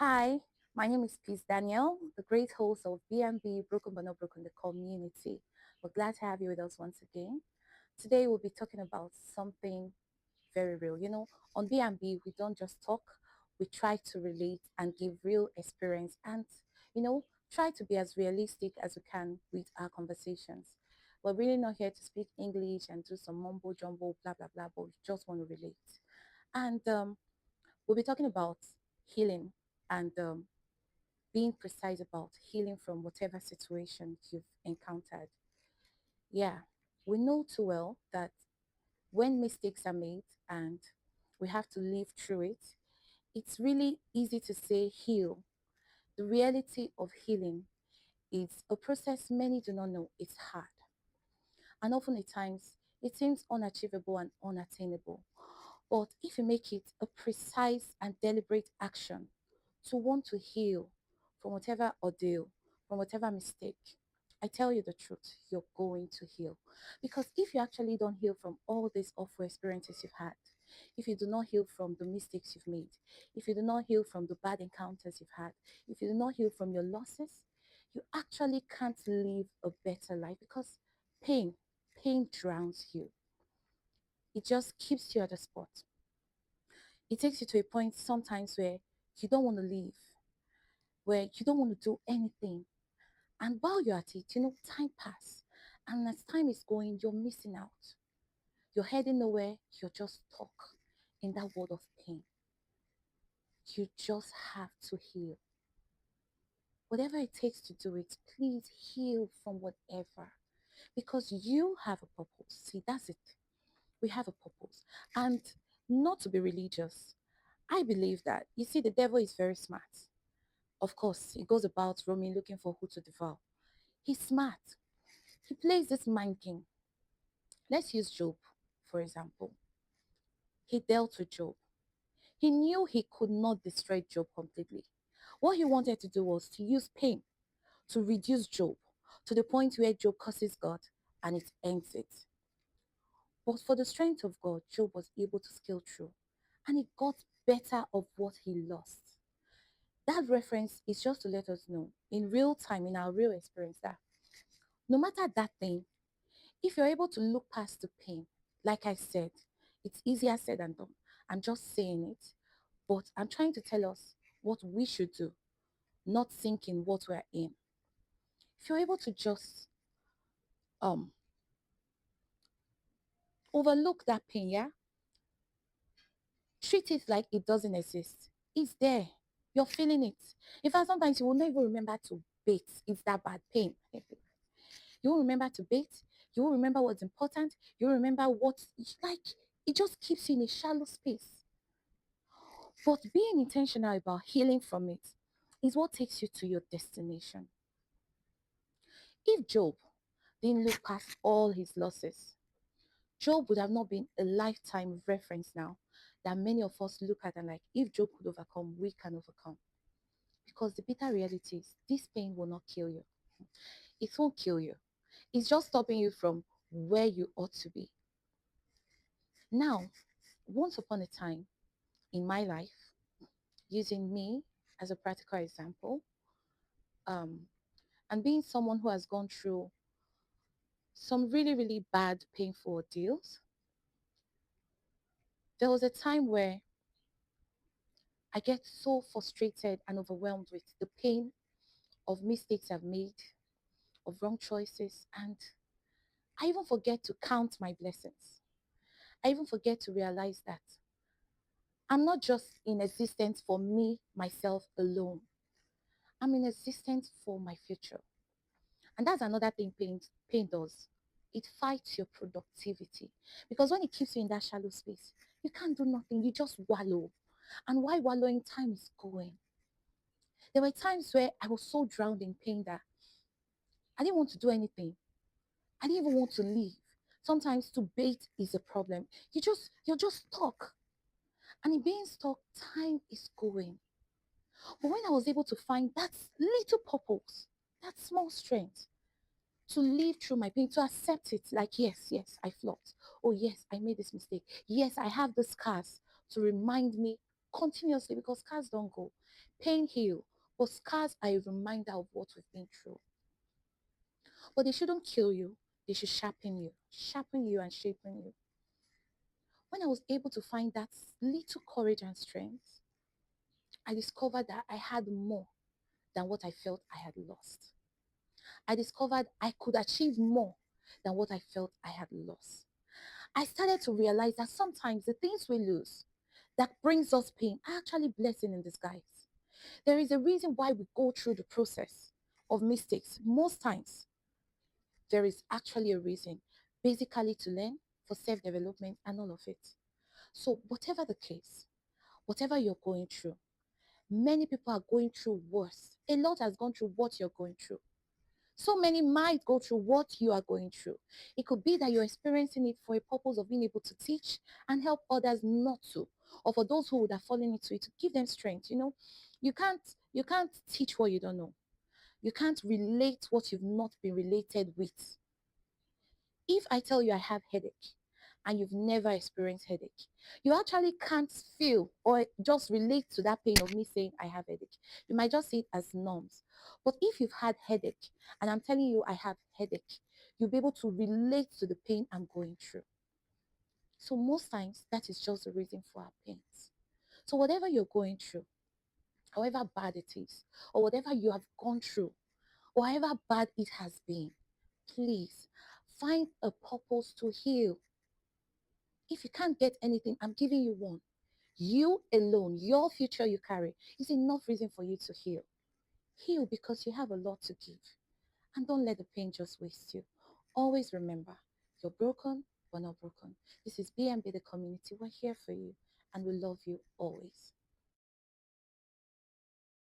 Hi, my name is Peace Daniel, the great host of BNB Broken But Not Broken, the community. We're glad to have you with us once again. Today, we'll be talking about something very real. On BNB, we don't just talk, we try to relate and give real experience and, try to be as realistic as we can with our conversations. We're really not here to speak English and do some mumbo jumbo, blah, blah, blah, but we just want to relate. And we'll be talking about healing and being precise about healing from whatever situation you've encountered. Yeah, we know too well that when mistakes are made and we have to live through it, it's really easy to say heal. The reality of healing is a process many do not know. It's hard. And often at times, it seems unachievable and unattainable. But if you make it a precise and deliberate action to want to heal from whatever ordeal, from whatever mistake, I tell you the truth, you're going to heal. Because if you actually don't heal from all these awful experiences you've had, if you do not heal from the mistakes you've made, if you do not heal from the bad encounters you've had, if you do not heal from your losses, you actually can't live a better life because pain, pain drowns you. It just keeps you at a spot. It takes you to a point sometimes where you don't want to leave, where you don't want to do anything. And while you're at it, time pass. And as time is going, you're missing out. You're heading nowhere, you're just stuck in that world of pain. You just have to heal. Whatever it takes to do it, please heal from whatever. Because you have a purpose. See, that's it. We have a purpose. And not to be religious, I believe that, you see, the devil is very smart. Of course, he goes about roaming looking for who to devour. He's smart. He plays this mind game. Let's use Job, for example. He dealt with Job. He knew he could not destroy Job completely. What he wanted to do was to use pain to reduce Job to the point where Job curses God and it ends it. But for the strength of God, Job was able to scale through and he got better of what he lost. That reference is just to let us know in real time, in our real experience, that no matter that thing, if you're able to look past the pain, like I said, it's easier said than done. I'm just saying it, but I'm trying to tell us what we should do, not think in what we're in. If you're able to just um overlook that pain, yeah, treat it like it doesn't exist. It's there. You're feeling it. In fact, sometimes you will not even remember to bathe. It's that bad pain. You will remember to bathe. You will remember what's important. You will remember what, like, it just keeps you in a shallow space. But being intentional about healing from it is what takes you to your destination. If Job didn't look past all his losses, Job would have not been a lifetime reference now that many of us look at and like, if Job could overcome, we can overcome. Because the bitter reality is this pain will not kill you. It won't kill you. It's just stopping you from where you ought to be. Now, once upon a time in my life, using me as a practical example, um, and being someone who has gone through some really, really bad, painful ordeals, there was a time where I get so frustrated and overwhelmed with the pain of mistakes I've made, of wrong choices, and I even forget to count my blessings. I even forget to realize that I'm not just in existence for me, myself alone. I'm in existence for my future. And that's another thing pain does. It fights your productivity. Because when it keeps you in that shallow space, you can't do nothing. You just wallow. And while wallowing, time is going. There were times where I was so drowned in pain that I didn't want to do anything. I didn't even want to leave. Sometimes to bait is a problem. You're just stuck. And in being stuck, time is going. But when I was able to find that little purpose, that small strength, to live through my pain, to accept it, like, yes, yes, I flopped. Oh, yes, I made this mistake. Yes, I have the scars to remind me. continuously because scars don't go. Pain heal, but scars are a reminder of what we've been through. But they shouldn't kill you. They should sharpen you and shapen you. When I was able to find that little courage and strength, I discovered that I had more than what I felt I had lost. I discovered I could achieve more than what I felt I had lost. I started to realize that sometimes the things we lose that brings us pain are actually blessing in disguise. There is a reason why we go through the process of mistakes. Most times, there is actually a reason, basically to learn, for self-development and all of it. So whatever the case, whatever you're going through, many people are going through worse. A lot has gone through what you're going through. So many might go through what you are going through. It could be that you're experiencing it for a purpose of being able to teach and help others not to, or for those who would have fallen into it to give them strength. You can't teach what you don't know. You can't relate what you've not been related with. If I tell you I have headache and you've never experienced headache, you actually can't feel or just relate to that pain of me saying I have headache. You might just see it as norms. But if you've had headache and I'm telling you I have headache, you'll be able to relate to the pain I'm going through. So most times that is just the reason for our pains. So whatever you're going through, however bad it is, or whatever you have gone through, or however bad it has been, please find a purpose to heal. If you can't get anything, I'm giving you one. You alone, your future you carry, is enough reason for you to heal. Heal because you have a lot to give. And don't let the pain just waste you. Always remember, you're broken, but not broken. This is BMB the community. We're here for you and we love you always.